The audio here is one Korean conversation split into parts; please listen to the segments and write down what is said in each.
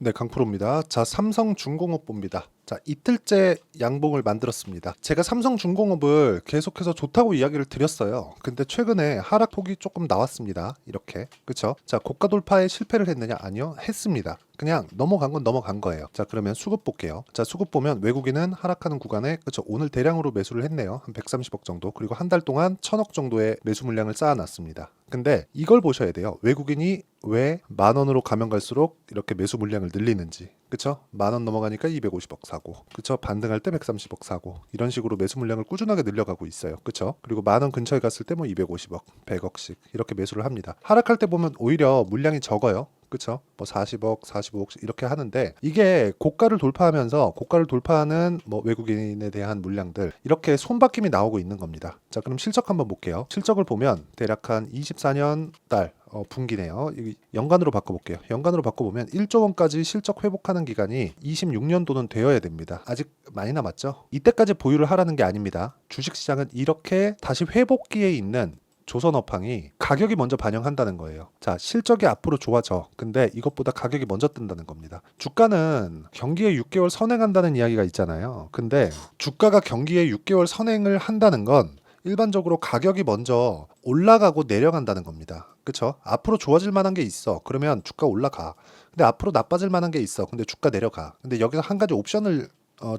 네, 강프로입니다. 자, 삼성중공업부입니다. 자, 이틀째 양봉을 만들었습니다. 제가 삼성중공업을 계속해서 좋다고 이야기를 드렸어요. 근데 최근에 하락폭이 조금 나왔습니다. 이렇게. 그쵸? 자, 고가 돌파에 실패를 했느냐? 아니요. 했습니다. 그냥 넘어간 건 넘어간 거예요. 자, 그러면 수급 볼게요. 자, 수급 보면 외국인은 하락하는 구간에, 그쵸? 오늘 대량으로 매수를 했네요. 한 130억 정도. 그리고 한 달 동안 1000억 정도의 매수 물량을 쌓아놨습니다. 근데 이걸 보셔야 돼요. 외국인이 왜 10,000원으로 가면 갈수록 이렇게 매수 물량을 늘리는지. 그쵸? 10,000원 넘어가니까 250억 사고, 그쵸? 반등할 때 130억 사고, 이런 식으로 매수 물량을 꾸준하게 늘려가고 있어요. 그쵸? 그리고 10,000원 근처에 갔을 때 뭐 250억, 100억씩 이렇게 매수를 합니다. 하락할 때 보면 오히려 물량이 적어요. 그쵸? 뭐 40억, 45억씩 이렇게 하는데, 이게 고가를 돌파하면서 고가를 돌파하는 뭐 외국인에 대한 물량들, 이렇게 손바뀜이 나오고 있는 겁니다. 자, 그럼 실적 한번 볼게요. 실적을 보면 대략 한 24년 달 분기네요. 연간으로 바꿔볼게요. 연간으로 바꿔보면 1조 원까지 실적 회복하는 기간이 26년도는 되어야 됩니다. 아직 많이 남았죠. 이때까지 보유를 하라는 게 아닙니다. 주식시장은 이렇게 다시 회복기에 있는 조선업황이 가격이 먼저 반영한다는 거예요. 자, 실적이 앞으로 좋아져. 근데 이것보다 가격이 먼저 뜬다는 겁니다. 주가는 경기에 6개월 선행한다는 이야기가 있잖아요. 근데 주가가 경기에 6개월 선행을 한다는 건 일반적으로 가격이 먼저 올라가고 내려간다는 겁니다. 그쵸? 앞으로 좋아질 만한 게 있어. 그러면 주가 올라가. 근데 앞으로 나빠질 만한 게 있어. 근데 주가 내려가. 근데 여기서 한 가지 옵션을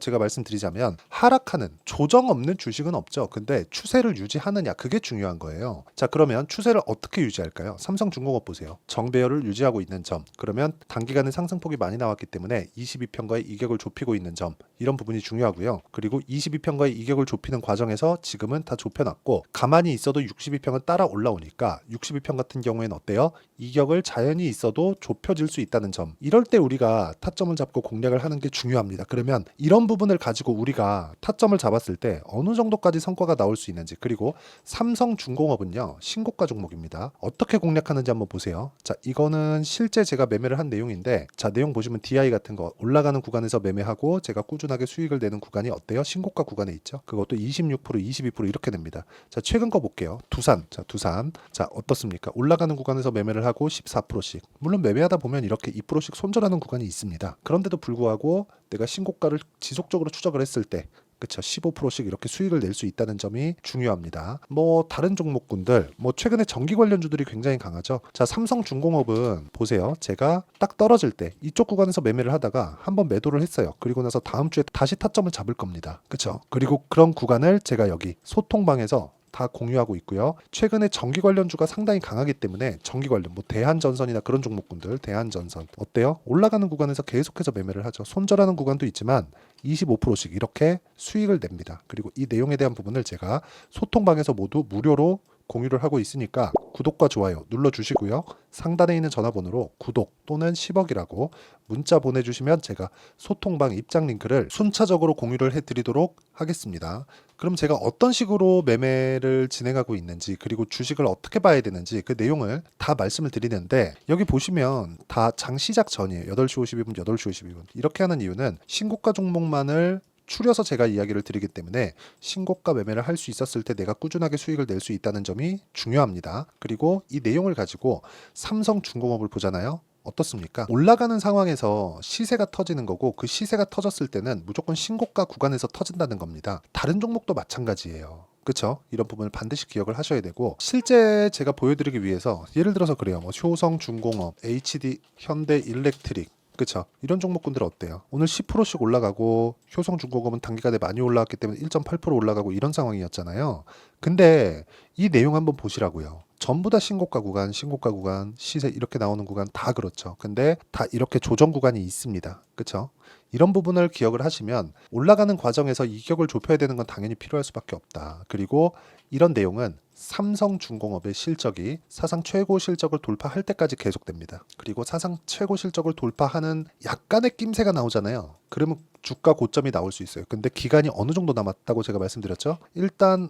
제가 말씀드리자면, 하락하는 조정 없는 주식은 없죠. 근데 추세를 유지하느냐, 그게 중요한 거예요. 자, 그러면 추세를 어떻게 유지할까요? 삼성중공업 보세요. 정배열을 유지하고 있는 점. 그러면 단기간에 상승폭이 많이 나왔기 때문에 22평가의 이격을 좁히고 있는 점, 이런 부분이 중요하고요. 그리고 22평가의 이격을 좁히는 과정에서 지금은 다 좁혀놨고, 가만히 있어도 62평은 따라 올라오니까 62평 같은 경우에는 어때요? 이격을 자연히 있어도 좁혀질 수 있다는 점. 이럴 때 우리가 타점을 잡고 공략을 하는 게 중요합니다. 그러면 이런 부분을 가지고 우리가 타점을 잡았을 때 어느 정도까지 성과가 나올 수 있는지, 그리고 삼성중공업은요, 신고가 종목입니다. 어떻게 공략하는지 한번 보세요. 자, 이거는 실제 제가 매매를 한 내용인데, 자, 내용 보시면 DI 같은 거 올라가는 구간에서 매매하고 제가 꾸준하게 수익을 내는 구간이 어때요? 신고가 구간에 있죠. 그것도 26%, 22% 이렇게 됩니다. 자, 최근 거 볼게요. 두산. 자, 두산. 자, 어떻습니까? 올라가는 구간에서 매매를 하고 14%씩. 물론 매매하다 보면 이렇게 2%씩 손절하는 구간이 있습니다. 그런데도 불구하고 내가 신고가를 지속적으로 추적을 했을 때, 그쵸, 15%씩 이렇게 수익을 낼 수 있다는 점이 중요합니다. 뭐 다른 종목군들, 뭐 최근에 전기 관련주들이 굉장히 강하죠. 자, 삼성중공업은 보세요. 제가 딱 떨어질 때 이쪽 구간에서 매매를 하다가 한번 매도를 했어요. 그리고 나서 다음 주에 다시 타점을 잡을 겁니다. 그쵸? 그리고 그런 구간을 제가 여기 소통방에서 다 공유하고 있고요. 최근에 전기 관련주가 상당히 강하기 때문에 전기 관련, 뭐 대한전선이나 그런 종목군들, 대한전선 어때요? 올라가는 구간에서 계속해서 매매를 하죠. 손절하는 구간도 있지만 25%씩 이렇게 수익을 냅니다. 그리고 이 내용에 대한 부분을 제가 소통방에서 모두 무료로 공유를 하고 있으니까 구독과 좋아요 눌러주시고요. 상단에 있는 전화번호로 구독 또는 10억이라고 문자 보내주시면 제가 소통방 입장 링크를 순차적으로 공유를 해드리도록 하겠습니다. 그럼 제가 어떤 식으로 매매를 진행하고 있는지, 그리고 주식을 어떻게 봐야 되는지 그 내용을 다 말씀을 드리는데, 여기 보시면 다 장 시작 전이에요. 8시 52분, 8시 52분 이렇게 하는 이유는 신고가 종목만을 추려서 제가 이야기를 드리기 때문에 신고가 매매를 할 수 있었을 때 내가 꾸준하게 수익을 낼 수 있다는 점이 중요합니다. 그리고 이 내용을 가지고 삼성중공업을 보잖아요. 어떻습니까? 올라가는 상황에서 시세가 터지는 거고, 그 시세가 터졌을 때는 무조건 신고가 구간에서 터진다는 겁니다. 다른 종목도 마찬가지예요. 그쵸? 이런 부분을 반드시 기억을 하셔야 되고, 실제 제가 보여드리기 위해서 예를 들어서 그래요. 뭐 효성중공업, HD, 현대일렉트릭, 그쵸? 이런 종목군들 어때요? 오늘 10%씩 올라가고, 효성중공업은 단기간에 많이 올라왔기 때문에 1.8% 올라가고 이런 상황이었잖아요. 근데 이 내용 한번 보시라고요. 전부 다 신고가 구간, 신고가 구간, 시세 이렇게 나오는 구간 다 그렇죠. 근데 다 이렇게 조정 구간이 있습니다. 그쵸? 이런 부분을 기억을 하시면 올라가는 과정에서 이격을 좁혀야 되는 건 당연히 필요할 수밖에 없다. 그리고 이런 내용은 삼성중공업의 실적이 사상 최고 실적을 돌파할 때까지 계속됩니다. 그리고 사상 최고 실적을 돌파하는 약간의 낌새가 나오잖아요. 그러면 주가 고점이 나올 수 있어요. 근데 기간이 어느 정도 남았다고 제가 말씀드렸죠? 일단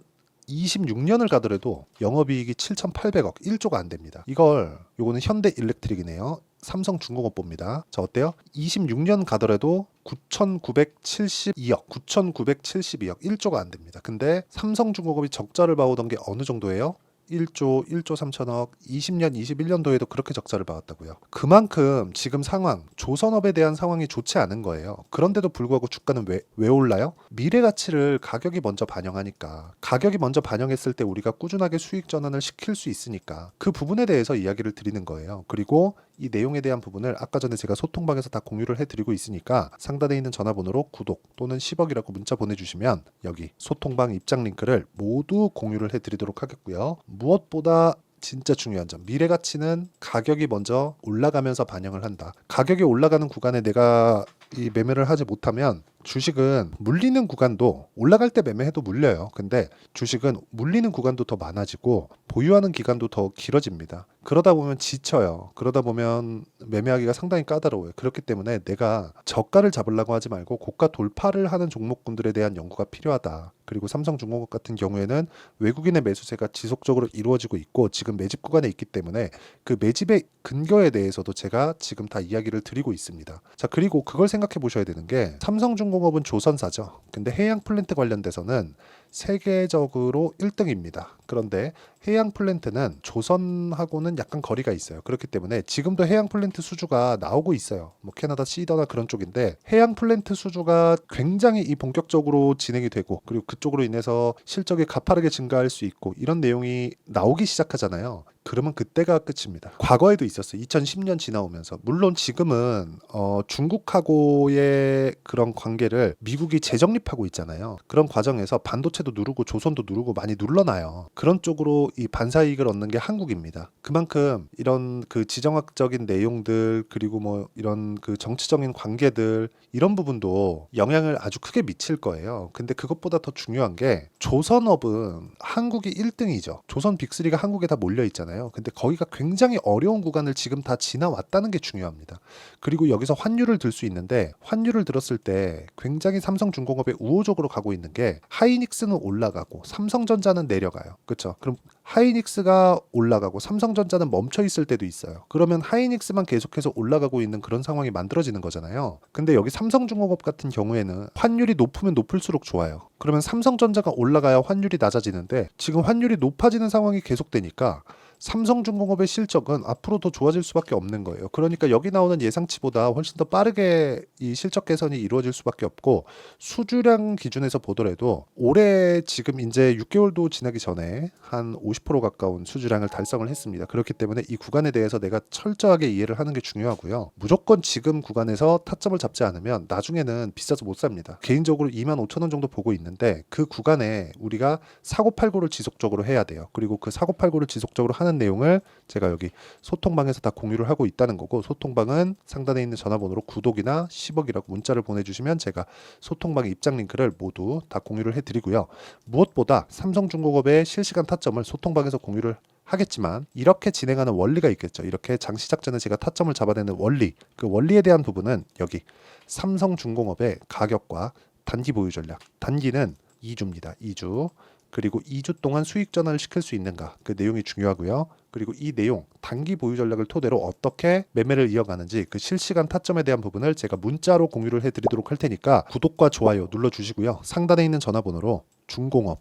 26년을 가더라도 영업이익이 7,800억, 1조가 안 됩니다. 요거는 현대일렉트릭이네요. 삼성중공업보입니다. 자, 어때요? 26년 가더라도 9,972억, 9,972억, 1조가 안 됩니다. 근데 삼성중공업이 적자를 봐오던 게 어느 정도예요? 1조, 1조 3천억, 20년, 21년도에도 그렇게 적자를 봐왔다고요. 그만큼 지금 상황, 조선업에 대한 상황이 좋지 않은 거예요. 그런데도 불구하고 주가는 왜 올라요? 미래 가치를 가격이 먼저 반영하니까. 가격이 먼저 반영했을 때 우리가 꾸준하게 수익 전환을 시킬 수 있으니까 그 부분에 대해서 이야기를 드리는 거예요. 그리고 이 내용에 대한 부분을 아까 전에 제가 소통방에서 다 공유를 해드리고 있으니까 상단에 있는 전화번호로 구독 또는 10억이라고 문자 보내주시면 여기 소통방 입장 링크를 모두 공유를 해드리도록 하겠고요. 무엇보다 진짜 중요한 점, 미래 가치는 가격이 먼저 올라가면서 반영을 한다. 가격이 올라가는 구간에 내가 이 매매를 하지 못하면 주식은 물리는 구간도 올라갈 때 매매해도 물려요. 근데 주식은 물리는 구간도 더 많아지고 보유하는 기간도 더 길어집니다. 그러다 보면 지쳐요. 그러다 보면 매매하기가 상당히 까다로워요. 그렇기 때문에 내가 저가를 잡으려고 하지 말고 고가 돌파를 하는 종목군들에 대한 연구가 필요하다. 그리고 삼성중공업 같은 경우에는 외국인의 매수세가 지속적으로 이루어지고 있고 지금 매집 구간에 있기 때문에 그 매집의 근거에 대해서도 제가 지금 다 이야기를 드리고 있습니다. 자, 그리고 그걸 생각해 보셔야 되는 게 삼성중공업은 조선사죠. 근데 해양 플랜트 관련돼서는 세계적으로 1등입니다. 그런데 해양 플랜트는 조선하고는 약간 거리가 있어요. 그렇기 때문에 지금도 해양 플랜트 수주가 나오고 있어요. 뭐 캐나다 시더나 그런 쪽인데 해양 플랜트 수주가 굉장히 본격적으로 진행이 되고 그리고 그쪽으로 인해서 실적이 가파르게 증가할 수 있고 이런 내용이 나오기 시작하잖아요. 그러면 그때가 끝입니다. 과거에도 있었어요. 2010년 지나오면서. 물론 지금은 중국하고의 그런 관계를 미국이 재정립하고 있잖아요. 그런 과정에서 반도체도 누르고 조선도 누르고 많이 눌러놔요. 그런 쪽으로 이 반사이익을 얻는 게 한국입니다. 그만큼 이런 그 지정학적인 내용들 그리고 뭐 이런 그 정치적인 관계들 이런 부분도 영향을 아주 크게 미칠 거예요. 근데 그것보다 더 중요한 게 조선업은 한국이 1등이죠. 조선 빅3가 한국에 다 몰려 있잖아요. 근데 거기가 굉장히 어려운 구간을 지금 다 지나왔다는 게 중요합니다. 그리고 여기서 환율을 들 수 있는데 환율을 들었을 때 굉장히 삼성중공업에 우호적으로 가고 있는 게 하이닉스는 올라가고 삼성전자는 내려가요. 그렇죠? 그럼 하이닉스가 올라가고 삼성전자는 멈춰 있을 때도 있어요. 그러면 하이닉스만 계속해서 올라가고 있는 그런 상황이 만들어지는 거잖아요. 근데 여기 삼성중공업 같은 경우에는 환율이 높으면 높을수록 좋아요. 그러면 삼성전자가 올라가야 환율이 낮아지는데 지금 환율이 높아지는 상황이 계속되니까 삼성중공업의 실적은 앞으로 더 좋아질 수밖에 없는 거예요. 그러니까 여기 나오는 예상치보다 훨씬 더 빠르게 이 실적 개선이 이루어질 수밖에 없고 수주량 기준에서 보더라도 올해 지금 이제 6개월도 지나기 전에 한 50% 가까운 수주량을 달성을 했습니다. 그렇기 때문에 이 구간에 대해서 내가 철저하게 이해를 하는 게 중요하고요. 무조건 지금 구간에서 타점을 잡지 않으면 나중에는 비싸서 못 삽니다. 개인적으로 25,000원 정도 보고 있는데 그 구간에 우리가 사고팔고를 지속적으로 해야 돼요. 그리고 그 사고팔고를 지속적으로 하는 내용을 제가 여기 소통방에서 다 공유를 하고 있다는 거고 소통방은 상단에 있는 전화번호로 구독이나 10억이라고 문자를 보내주시면 제가 소통방의 입장 링크를 모두 다 공유를 해드리고요. 무엇보다 삼성중공업의 실시간 타점을 소통방에서 공유를 하겠지만 이렇게 진행하는 원리가 있겠죠. 이렇게 장시작 전에 제가 타점을 잡아내는 원리, 그 원리에 대한 부분은 여기 삼성중공업의 가격과 단기 보유 전략, 단기는 2주입니다. 2주. 그리고 2주 동안 수익 전환을 시킬 수 있는가 그 내용이 중요하고요. 그리고 이 내용 단기 보유 전략을 토대로 어떻게 매매를 이어가는지 그 실시간 타점에 대한 부분을 제가 문자로 공유를 해드리도록 할 테니까 구독과 좋아요 눌러주시고요. 상단에 있는 전화번호로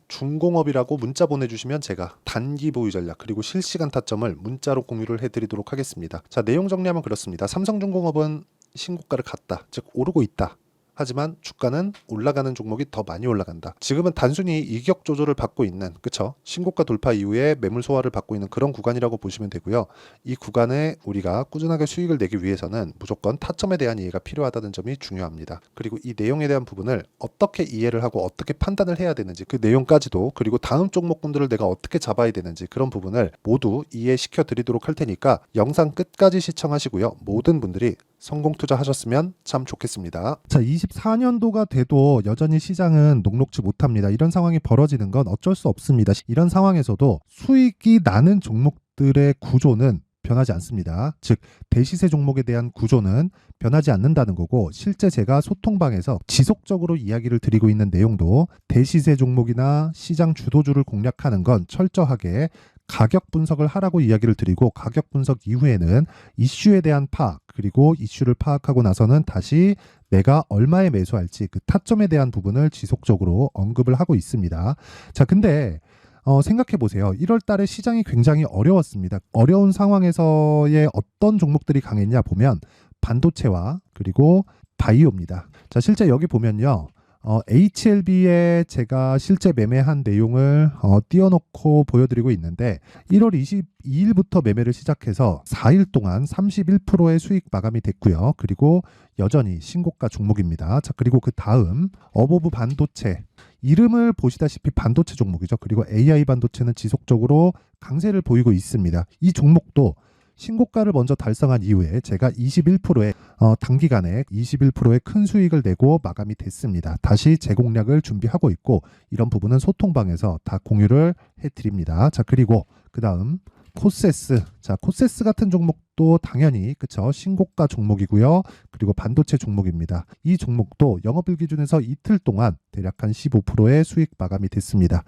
중공업이라고 문자 보내주시면 제가 단기 보유 전략 그리고 실시간 타점을 문자로 공유를 해드리도록 하겠습니다. 자, 내용 정리하면 그렇습니다. 삼성중공업은 신고가를 갔다, 즉 오르고 있다. 하지만 주가는 올라가는 종목이 더 많이 올라간다. 지금은 단순히 이격 조절을 받고 있는, 그쵸? 신고가 돌파 이후에 매물 소화를 받고 있는 그런 구간이라고 보시면 되고요. 이 구간에 우리가 꾸준하게 수익을 내기 위해서는 무조건 타점에 대한 이해가 필요하다는 점이 중요합니다. 그리고 이 내용에 대한 부분을 어떻게 이해를 하고 어떻게 판단을 해야 되는지 그 내용까지도 그리고 다음 종목군들을 내가 어떻게 잡아야 되는지 그런 부분을 모두 이해시켜 드리도록 할 테니까 영상 끝까지 시청하시고요. 모든 분들이 성공 투자하셨으면 참 좋겠습니다. 자, 24년도가 돼도 여전히 시장은 녹록지 못합니다. 이런 상황이 벌어지는 건 어쩔 수 없습니다. 이런 상황에서도 수익이 나는 종목들의 구조는 변하지 않습니다. 즉 대시세 종목에 대한 구조는 변하지 않는다는 거고 실제 제가 소통방에서 지속적으로 이야기를 드리고 있는 내용도 대시세 종목이나 시장 주도주를 공략하는 건 철저하게 가격 분석을 하라고 이야기를 드리고 가격 분석 이후에는 이슈에 대한 파악 그리고 이슈를 파악하고 나서는 다시 내가 얼마에 매수할지 그 타점에 대한 부분을 지속적으로 언급을 하고 있습니다. 자, 근데 생각해 보세요. 1월 달에 시장이 굉장히 어려웠습니다. 어려운 상황에서의 어떤 종목들이 강했냐 보면 반도체와 그리고 바이오입니다. 자, 실제 여기 보면요. HLB에 제가 실제 매매한 내용을 띄워놓고 보여드리고 있는데 1월 22일부터 매매를 시작해서 4일 동안 31%의 수익 마감이 됐고요. 그리고 여전히 신고가 종목입니다. 자, 그리고 그 다음 어보브 반도체, 이름을 보시다시피 반도체 종목이죠. 그리고 AI 반도체는 지속적으로 강세를 보이고 있습니다. 이 종목도 신고가를 먼저 달성한 이후에 제가 21%의 단기간에 21%의 큰 수익을 내고 마감이 됐습니다. 다시 재공략을 준비하고 있고 이런 부분은 소통방에서 다 공유를 해드립니다. 자, 그리고 그 다음 코세스. 자, 코세스 같은 종목도 당연히 그쵸, 신고가 종목이고요. 그리고 반도체 종목입니다. 이 종목도 영업일 기준에서 이틀 동안 대략 한 15%의 수익 마감이 됐습니다.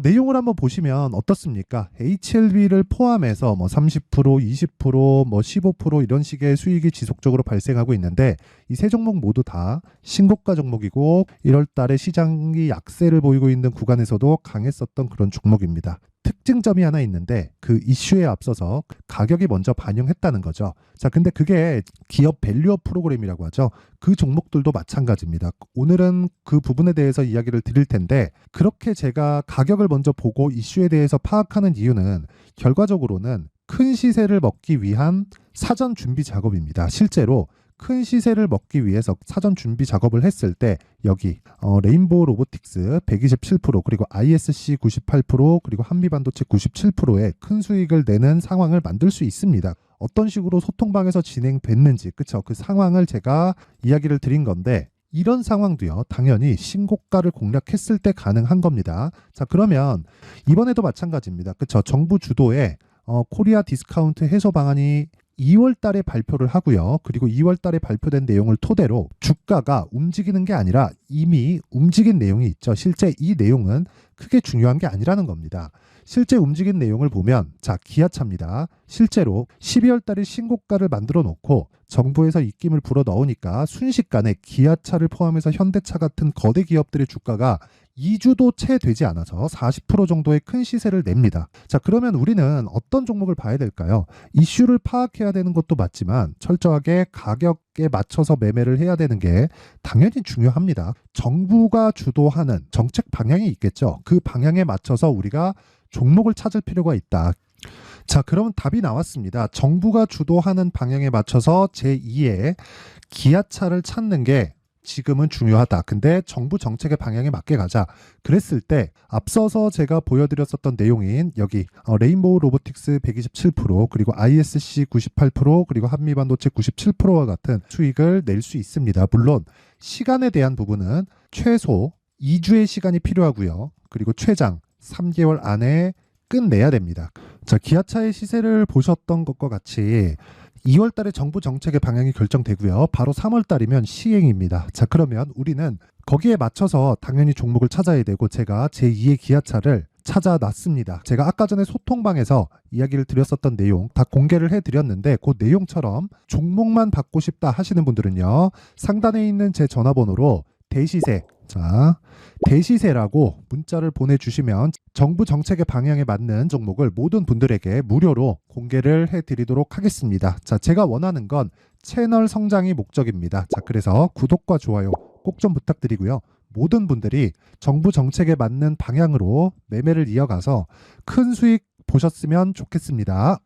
내용을 한번 보시면 어떻습니까? HLB를 포함해서 뭐 30%, 20%, 뭐 15% 이런 식의 수익이 지속적으로 발생하고 있는데 이 세 종목 모두 다 신고가 종목이고 1월 달에 시장이 약세를 보이고 있는 구간에서도 강했었던 그런 종목입니다. 특징점이 하나 있는데 그 이슈에 앞서서 가격이 먼저 반영했다는 거죠. 자, 근데 그게 기업 밸류업 프로그램이라고 하죠. 그 종목들도 마찬가지입니다. 오늘은 그 부분에 대해서 이야기를 드릴 텐데 그렇게 제가 가격을 먼저 보고 이슈에 대해서 파악하는 이유는 결과적으로는 큰 시세를 먹기 위한 사전 준비 작업입니다. 실제로 큰 시세를 먹기 위해서 사전 준비 작업을 했을 때 여기 레인보우 로보틱스 127% 그리고 ISC 98% 그리고 한미반도체 97%의 큰 수익을 내는 상황을 만들 수 있습니다. 어떤 식으로 소통방에서 진행됐는지 그쵸, 그 상황을 제가 이야기를 드린 건데 이런 상황도요 당연히 신고가를 공략했을 때 가능한 겁니다. 자, 그러면 이번에도 마찬가지입니다. 그쵸, 정부 주도의 코리아 디스카운트 해소 방안이 2월 달에 발표를 하고요. 그리고 2월 달에 발표된 내용을 토대로 주가가 움직이는 게 아니라 이미 움직인 내용이 있죠. 실제 이 내용은 크게 중요한 게 아니라는 겁니다. 실제 움직인 내용을 보면 자, 기아차입니다. 실제로 12월 달에 신고가를 만들어 놓고 정부에서 입김을 불어 넣으니까 순식간에 기아차를 포함해서 현대차 같은 거대 기업들의 주가가 2주도 채 되지 않아서 40% 정도의 큰 시세를 냅니다. 자, 그러면 우리는 어떤 종목을 봐야 될까요? 이슈를 파악해야 되는 것도 맞지만 철저하게 가격에 맞춰서 매매를 해야 되는 게 당연히 중요합니다. 정부가 주도하는 정책 방향이 있겠죠. 그 방향에 맞춰서 우리가 종목을 찾을 필요가 있다. 자, 그러면 답이 나왔습니다. 정부가 주도하는 방향에 맞춰서 제2의 기아차를 찾는 게 지금은 중요하다. 근데 정부 정책의 방향에 맞게 가자. 그랬을 때 앞서서 제가 보여드렸었던 내용인 여기 레인보우 로보틱스 127% 그리고 ISC 98% 그리고 한미반도체 97%와 같은 수익을 낼 수 있습니다. 물론 시간에 대한 부분은 최소 2주의 시간이 필요하고요. 그리고 최장 3개월 안에 끝내야 됩니다. 자, 기아차의 시세를 보셨던 것과 같이 2월 달에 정부 정책의 방향이 결정되고요. 바로 3월 달이면 시행입니다. 자, 그러면 우리는 거기에 맞춰서 당연히 종목을 찾아야 되고 제가 제2의 기아차를 찾아놨습니다. 제가 아까 전에 소통방에서 이야기를 드렸었던 내용 다 공개를 해드렸는데 그 내용처럼 종목만 받고 싶다 하시는 분들은요. 상단에 있는 제 전화번호로 대시세, 자, 대시세라고 문자를 보내주시면 정부 정책의 방향에 맞는 종목을 모든 분들에게 무료로 공개를 해드리도록 하겠습니다. 자, 제가 원하는 건 채널 성장이 목적입니다. 자, 그래서 구독과 좋아요 꼭 좀 부탁드리고요. 모든 분들이 정부 정책에 맞는 방향으로 매매를 이어가서 큰 수익 보셨으면 좋겠습니다.